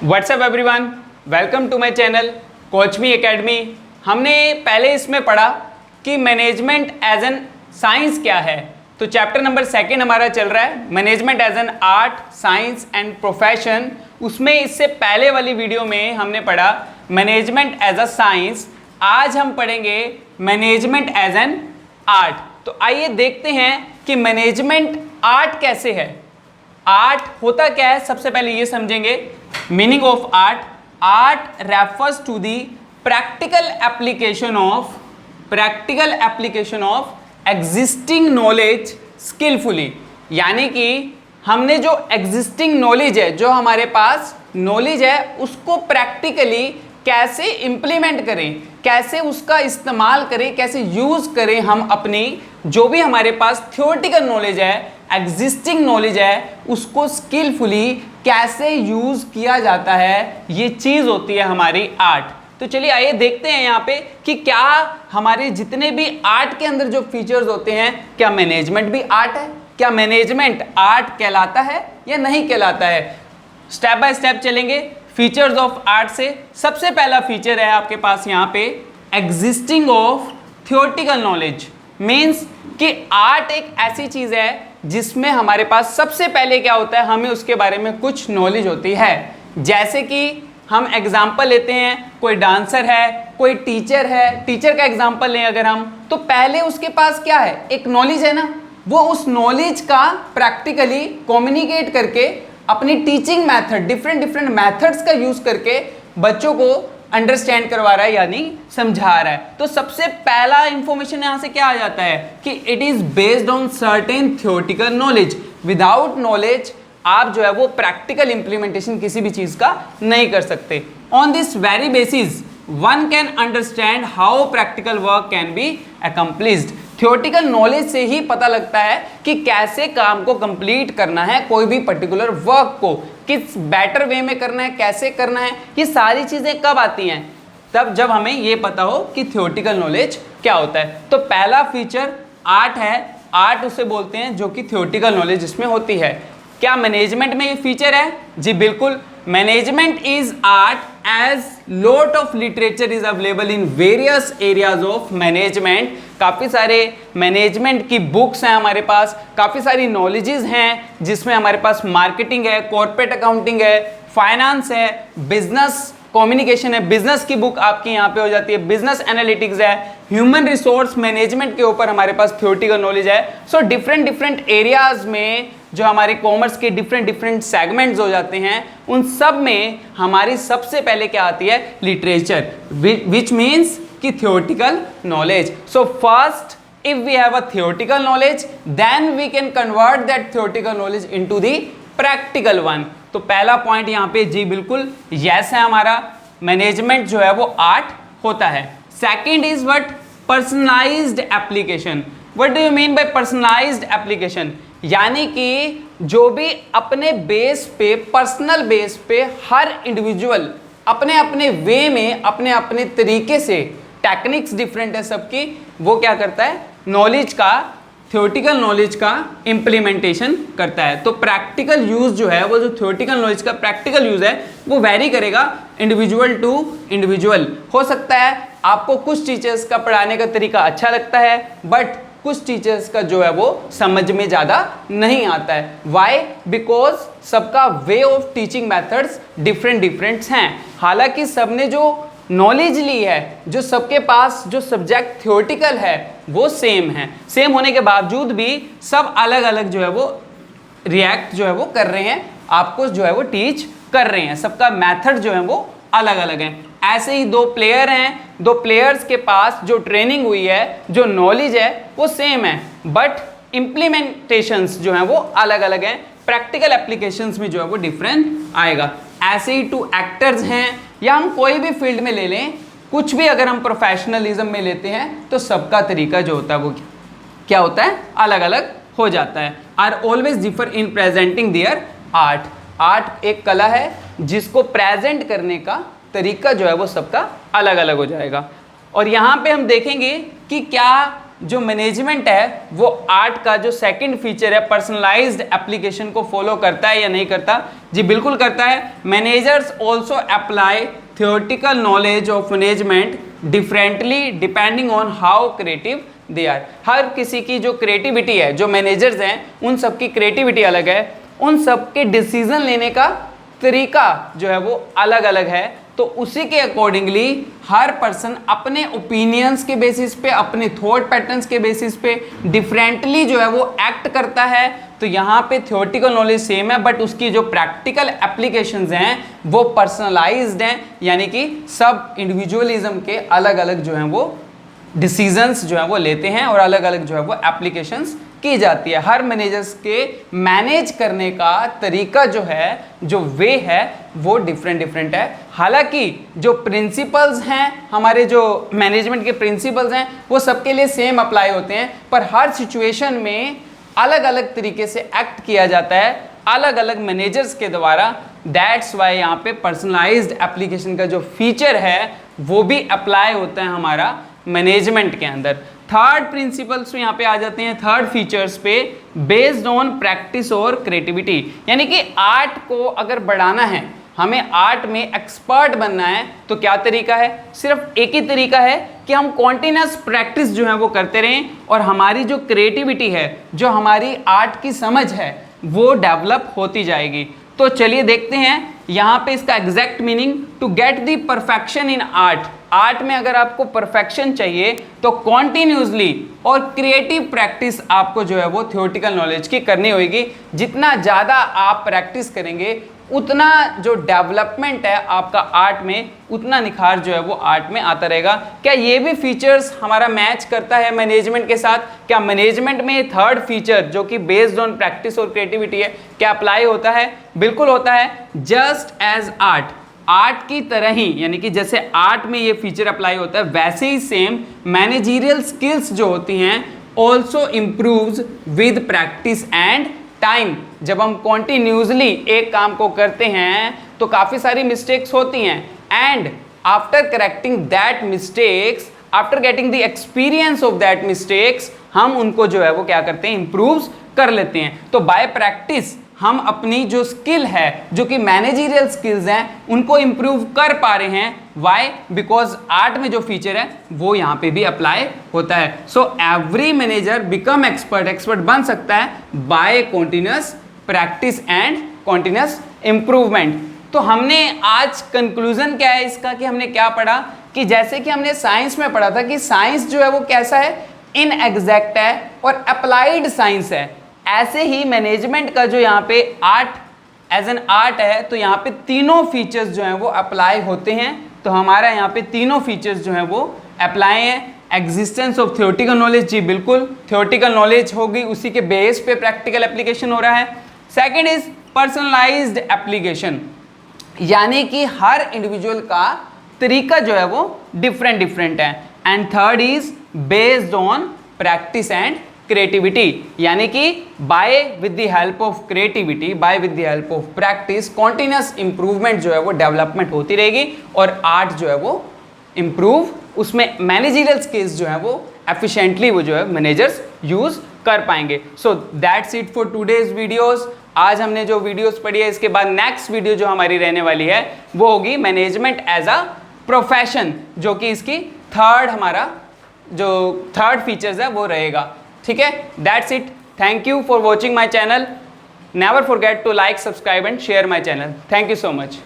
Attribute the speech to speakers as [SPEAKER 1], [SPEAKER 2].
[SPEAKER 1] WhatsApp everyone, welcome to my channel coach me academy. हमने पहले इसमें पढ़ा कि मैनेजमेंट एज एन साइंस क्या है। तो चैप्टर नंबर 2 हमारा चल रहा है management as an art, science and profession. उसमें इससे पहले वाली वीडियो में हमने पढ़ा मैनेजमेंट एज अ साइंस। आज हम पढ़ेंगे मैनेजमेंट एज एन आर्ट। तो आइए देखते हैं कि मैनेजमेंट आर्ट कैसे है। आर्ट होता क्या है, सबसे पहले ये समझेंगे meaning of art. Art refers to the practical application of existing knowledge skillfully. यानी कि हमने जो एग्जिस्टिंग नॉलेज है, जो हमारे पास नॉलेज है, उसको प्रैक्टिकली कैसे इंप्लीमेंट करें, कैसे उसका इस्तेमाल करें, कैसे यूज करें हम अपनी जो भी हमारे पास थियोरेटिकल नॉलेज है, एग्जिस्टिंग नॉलेज है, उसको स्किलफुली कैसे यूज किया जाता है, ये चीज होती है हमारी आर्ट। तो चलिए आइए देखते हैं यहाँ पे कि क्या हमारे जितने भी आर्ट के अंदर जो फीचर्स होते हैं, क्या मैनेजमेंट भी आर्ट है, क्या मैनेजमेंट आर्ट कहलाता है या नहीं कहलाता है। स्टेप बाय स्टेप चलेंगे फीचर्स ऑफ आर्ट से। सबसे पहला फीचर है आपके पास यहाँ पे existing of theoretical knowledge. Means कि आर्ट एक ऐसी चीज है जिसमें हमारे पास सबसे पहले क्या होता है, हमें उसके बारे में कुछ नॉलेज होती है। जैसे कि हम एग्जाम्पल लेते हैं, कोई डांसर है, कोई टीचर है, टीचर का एग्जाम्पल लें अगर हम, तो पहले उसके पास क्या है, एक नॉलेज है ना, वो उस नॉलेज का प्रैक्टिकली कम्युनिकेट करके अपनी टीचिंग मेथड, डिफरेंट मेथड्स का यूज करके बच्चों को अंडरस्टैंड करवा रहा है, यानी समझा रहा है। तो सबसे पहला इंफॉर्मेशन यहां से क्या आ जाता है कि it is based on certain theoretical knowledge. Without knowledge आप जो है वो प्रैक्टिकल इंप्लीमेंटेशन किसी भी चीज का नहीं कर सकते। On this very basis one can understand how practical work can be accomplished. Theoretical knowledge से ही पता लगता है कि कैसे काम को कंप्लीट करना है, कोई भी पर्टिकुलर वर्क को किस बेटर वे में करना है, कैसे करना है। ये सारी चीजें कब आती हैं, तब जब हमें ये पता हो कि थियोरेटिकल नॉलेज क्या होता है। तो पहला फीचर आर्ट है। आर्ट उसे बोलते हैं जो कि थियोरेटिकल नॉलेज इसमें होती है। क्या मैनेजमेंट में ये फीचर है? जी बिल्कुल। Management is art as lot of literature is available in various areas of management. काफ़ी सारे मैनेजमेंट की बुक्स हैं हमारे पास, काफ़ी सारी नॉलेजेस हैं जिसमें हमारे पास मार्केटिंग है, कॉर्पोरेट अकाउंटिंग है, फाइनेंस है, बिजनेस कम्युनिकेशन है, बिजनेस की बुक आपकी यहाँ पे हो जाती है, बिजनेस एनालिटिक्स है, ह्यूमन रिसोर्स मैनेजमेंट के ऊपर हमारे पास थियोरेटिकल नॉलेज है। सो डिफरेंट एरियाज में जो हमारे कॉमर्स के डिफरेंट सेगमेंट्स हो जाते हैं, उन सब में हमारी सबसे पहले क्या आती है, लिटरेचर, विच मीन्स कि theoretical knowledge. So first if we have a theoretical knowledge then we can convert that theoretical knowledge into the practical one। तो पहला पॉइंट यहाँ पे जी बिल्कुल यस है हमारा, मैनेजमेंट जो है वो आर्ट होता है। Second is what, personalised application. What do you mean by personalised application? यानी कि जो भी अपने बेस पे, पर्सनल बेस पे हर इंडिविजुअल अपने अपने वे में, अपने अपने तरीके से, टेक्निक्स डिफरेंट है सबकी, वो क्या करता है, नॉलेज का, थियोरेटिकल नॉलेज का इम्प्लीमेंटेशन करता है। तो प्रैक्टिकल यूज जो है, वो जो थियोरेटिकल नॉलेज का प्रैक्टिकल यूज है, वो वेरी करेगा इंडिविजुअल टू इंडिविजुअल। हो सकता है आपको कुछ टीचर्स का पढ़ाने का तरीका अच्छा लगता है, बट कुछ टीचर्स का जो है वो समझ में ज़्यादा नहीं आता है। वाई? बिकॉज सबका way of teaching methods different हैं। हालांकि सबने जो नॉलेज ली है, जो सबके पास जो सब्जेक्ट थियोरेटिकल है वो सेम है, सेम होने के बावजूद भी सब अलग अलग जो है वो रिएक्ट जो है वो कर रहे हैं, आपको जो है वो टीच कर रहे हैं। सबका मेथड जो है वो अलग अलग है। ऐसे ही दो प्लेयर हैं, दो प्लेयर्स के पास जो ट्रेनिंग हुई है, जो नॉलेज है वो सेम है, बट इम्प्लीमेंटेशंस जो हैं वो अलग अलग हैं। प्रैक्टिकल एप्लीकेशंस में जो है वो डिफरेंस आएगा। ऐसे ही टू एक्टर्स हैं, या हम कोई भी फील्ड में ले लें, कुछ भी अगर हम प्रोफेशनलिज्म में लेते हैं तो सबका तरीका जो होता है वो क्या होता है, अलग अलग हो जाता है। Are always differ in presenting their art. Art एक कला है जिसको प्रेजेंट करने का तरीका जो है वो सबका अलग अलग हो जाएगा। और यहाँ पे हम देखेंगे कि क्या जो मैनेजमेंट है वो आर्ट का जो सेकंड फीचर है पर्सनलाइज्ड एप्लीकेशन को फॉलो करता है या नहीं करता? जी बिल्कुल करता है। Managers also apply theoretical knowledge of management differently depending on how creative they are. हर किसी की जो क्रिएटिविटी है, जो मैनेजर्स हैं उन सब की क्रिएटिविटी अलग है, उन सब के डिसीजन लेने का तरीका जो है वो अलग अलग है। तो उसी के अकॉर्डिंगली हर पर्सन अपने ओपिनियंस के बेसिस पे, अपने थॉट पैटर्न्स के बेसिस पे डिफरेंटली जो है वो एक्ट करता है। तो यहाँ पे थियोरेटिकल नॉलेज सेम है बट उसकी जो प्रैक्टिकल एप्लीकेशंस हैं वो पर्सनलाइज्ड हैं, यानी कि सब इंडिविजुअलिज्म के अलग अलग जो हैं वो डिसीजंस जो है वो लेते हैं और अलग अलग जो है वो एप्लीकेशंस की जाती है। हर मैनेजर्स के मैनेज करने का तरीका जो है, जो वे है वो डिफरेंट डिफरेंट है। हालांकि जो प्रिंसिपल्स हैं, हमारे जो मैनेजमेंट के प्रिंसिपल्स हैं वो सबके लिए सेम अप्लाई होते हैं, पर हर सिचुएशन में अलग अलग तरीके से एक्ट किया जाता है अलग अलग मैनेजर्स के द्वारा। दैट्स वाई यहाँ पे पर्सनलाइज्ड एप्लीकेशन का जो फीचर है वो भी अप्लाई होता है हमारा मैनेजमेंट के अंदर। थर्ड प्रिंसिपल्स यहाँ पे आ जाते हैं, थर्ड फीचर्स पे, बेस्ड ऑन प्रैक्टिस और क्रिएटिविटी। यानी कि आर्ट को अगर बढ़ाना है, हमें आर्ट में एक्सपर्ट बनना है, तो क्या तरीका है? सिर्फ एक ही तरीका है कि हम कॉन्टिन्यूस प्रैक्टिस जो है वो करते रहें और हमारी जो क्रिएटिविटी है, जो हमारी आर्ट की समझ है वो डेवलप होती जाएगी। तो चलिए देखते हैं यहाँ पे इसका exact meaning. To get the perfection in art, art में अगर आपको परफेक्शन चाहिए तो कॉन्टिन्यूसली और क्रिएटिव प्रैक्टिस आपको जो है वो थियोरेटिकल नॉलेज की करनी होगी। जितना ज़्यादा आप प्रैक्टिस करेंगे उतना जो डेवलपमेंट है आपका आर्ट में, उतना निखार जो है वो आर्ट में आता रहेगा। क्या ये भी फीचर्स हमारा मैच करता है मैनेजमेंट के साथ? क्या मैनेजमेंट में थर्ड फीचर जो कि बेस्ड ऑन प्रैक्टिस और क्रिएटिविटी है, क्या अप्लाई होता है? बिल्कुल होता है। जस्ट एज आर्ट, आर्ट की तरह ही, यानी कि जैसे आर्ट में ये फीचर अप्लाई होता है वैसे ही सेम मैनेजरियल स्किल्स जो होती हैं also improves with practice and time. जब हम कॉन्टिन्यूसली एक काम को करते हैं तो काफ़ी सारी मिस्टेक्स होती हैं, and after correcting that mistakes, after getting the experience of that mistakes, हम उनको जो है वो क्या करते हैं? इम्प्रूव कर लेते हैं। तो बाय प्रैक्टिस हम अपनी जो स्किल है, जो कि मैनेजरियल स्किल्स हैं, उनको इम्प्रूव कर पा रहे हैं। वाई? बिकॉज आर्ट में जो फीचर है वो यहाँ पे भी अप्लाई होता है। So every manager become expert, expert बन सकता है by continuous practice and continuous improvement. तो हमने आज कंक्लूजन क्या है इसका, कि हमने क्या पढ़ा? कि जैसे कि हमने साइंस में पढ़ा था कि साइंस जो है वो कैसा है? इनएग्जैक्ट है और अप्लाइड साइंस है। ऐसे ही मैनेजमेंट का जो यहाँ पे आर्ट एज एन आर्ट है, तो यहाँ पे तीनों फीचर्स जो हैं वो अप्लाई होते हैं। तो हमारा यहाँ पे तीनों फीचर्स जो हैं वो अप्लाई हैं। एग्जिस्टेंस ऑफ थियोरेटिकल नॉलेज, जी बिल्कुल थियोरेटिकल नॉलेज होगी, उसी के बेस पे प्रैक्टिकल एप्लीकेशन हो रहा है। सेकेंड इज पर्सनलाइज्ड एप्लीकेशन, यानी कि हर इंडिविजुअल का तरीका जो है वो डिफरेंट डिफरेंट है। And third is based on practice and creativity, यानी कि by with the help of creativity, by with the help of practice, continuous improvement जो है वो डेवलपमेंट होती रहेगी और आर्ट जो है वो इम्प्रूव, उसमें मैनेजरियल स्किल्स जो है वो एफिशिएंटली वो जो है मैनेजर्स यूज कर पाएंगे। So that's it for today's videos. आज हमने जो वीडियोस पढ़ी है, इसके बाद नेक्स्ट वीडियो जो हमारी रहने वाली है वो होगी मैनेजमेंट एज अ प्रोफेशन, जो कि इसकी थर्ड, हमारा जो थर्ड फीचर्स है वो रहेगा। ठीक है, that's it. Thank you for watching my channel. Never forget to like, subscribe and share my channel. Thank you so much.